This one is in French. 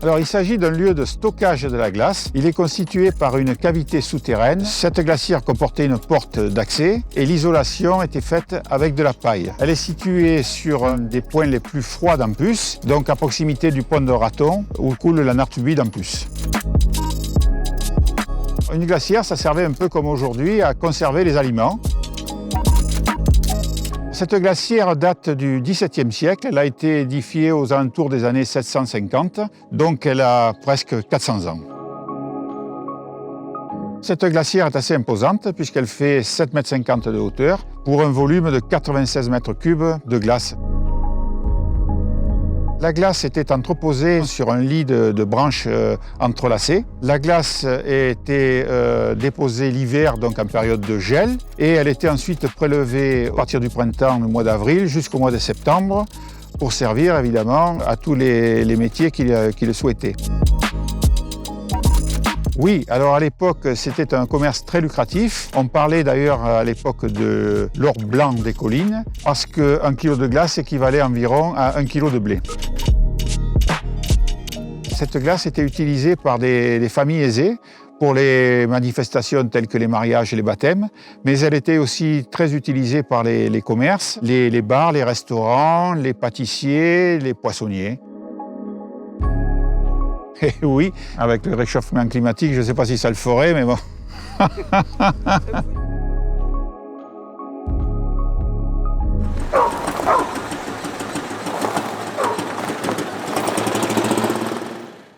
Alors, il s'agit d'un lieu de stockage de la glace. Il est constitué par une cavité souterraine. Cette glacière comportait une porte d'accès et l'isolation était faite avec de la paille. Elle est située sur un des points les plus froids d'Ampus, donc à proximité du pont de Raton, où coule la Nartubuie d'Ampus. Une glacière, ça servait un peu comme aujourd'hui à conserver les aliments. Cette glacière date du XVIIe siècle. Elle a été édifiée aux alentours des années 750, donc elle a presque 400 ans. Cette glacière est assez imposante puisqu'elle fait 7,50 m de hauteur pour un volume de 96 m3 de glace. La glace était entreposée sur un lit de branches entrelacées. La glace était déposée l'hiver, donc en période de gel, et elle était ensuite prélevée à partir du printemps, le mois d'avril, jusqu'au mois de septembre, pour servir évidemment à tous les métiers qui le souhaitaient. Oui, alors à l'époque, c'était un commerce très lucratif. On parlait d'ailleurs à l'époque de l'or blanc des collines, parce qu'un kilo de glace équivalait environ à 1 kilo de blé. Cette glace était utilisée par des familles aisées pour les manifestations telles que les mariages et les baptêmes, mais elle était aussi très utilisée par les commerces, les bars, les restaurants, les pâtissiers, les poissonniers. Et oui, avec le réchauffement climatique, je ne sais pas si ça le ferait, mais bon.